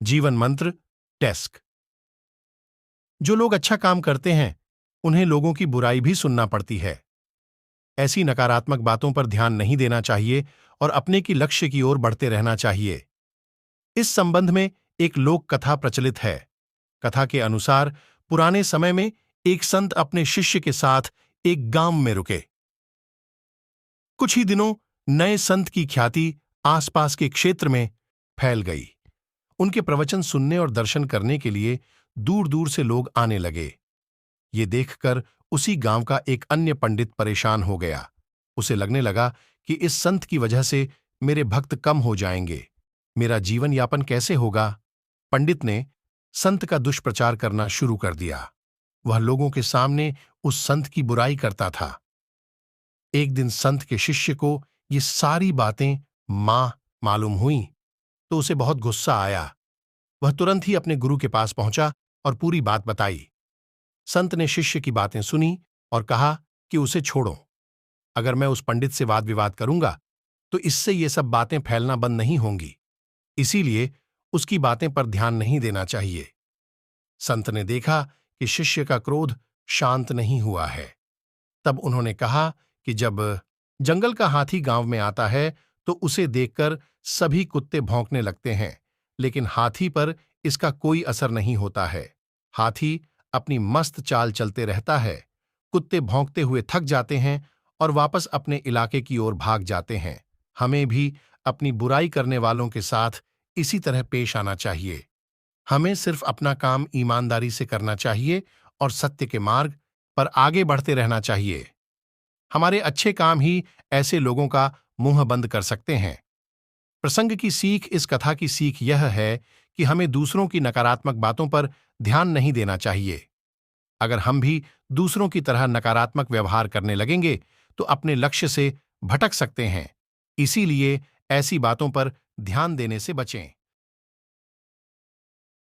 जीवन मंत्र डेस्क। जो लोग अच्छा काम करते हैं उन्हें लोगों की बुराई भी सुनना पड़ती है। ऐसी नकारात्मक बातों पर ध्यान नहीं देना चाहिए और अपने की लक्ष्य की ओर बढ़ते रहना चाहिए। इस संबंध में एक लोक कथा प्रचलित है। कथा के अनुसार पुराने समय में एक संत अपने शिष्य के साथ एक गांव में रुके। कुछ ही दिनों नए संत की ख्याति आसपास के क्षेत्र में फैल गई। उनके प्रवचन सुनने और दर्शन करने के लिए दूर दूर से लोग आने लगे। ये देखकर उसी गांव का एक अन्य पंडित परेशान हो गया। उसे लगने लगा कि इस संत की वजह से मेरे भक्त कम हो जाएंगे, मेरा जीवन यापन कैसे होगा। पंडित ने संत का दुष्प्रचार करना शुरू कर दिया। वह लोगों के सामने उस संत की बुराई करता था। एक दिन संत के शिष्य को ये सारी बातें मालूम हुई तो उसे बहुत गुस्सा आया। वह तुरंत ही अपने गुरु के पास पहुंचा और पूरी बात बताई। संत ने शिष्य की बातें सुनी और कहा कि उसे छोड़ो। अगर मैं उस पंडित से वाद विवाद करूंगा तो इससे ये सब बातें फैलना बंद नहीं होंगी, इसीलिए उसकी बातें पर ध्यान नहीं देना चाहिए। संत ने देखा कि शिष्य का क्रोध शांत नहीं हुआ है। तब उन्होंने कहा कि जब जंगल का हाथी गांव में आता है तो उसे देखकर सभी कुत्ते भौंकने लगते हैं, लेकिन हाथी पर इसका कोई असर नहीं होता है। हाथी अपनी मस्त चाल चलते रहता है। कुत्ते भौंकते हुए थक जाते हैं और वापस अपने इलाके की ओर भाग जाते हैं। हमें भी अपनी बुराई करने वालों के साथ इसी तरह पेश आना चाहिए। हमें सिर्फ अपना काम ईमानदारी से करना चाहिए और सत्य के मार्ग पर आगे बढ़ते रहना चाहिए। हमारे अच्छे काम ही ऐसे लोगों का मुंह बंद कर सकते हैं। प्रसंग की सीख, इस कथा की सीख यह है कि हमें दूसरों की नकारात्मक बातों पर ध्यान नहीं देना चाहिए। अगर हम भी दूसरों की तरह नकारात्मक व्यवहार करने लगेंगे तो अपने लक्ष्य से भटक सकते हैं। इसीलिए ऐसी बातों पर ध्यान देने से बचें।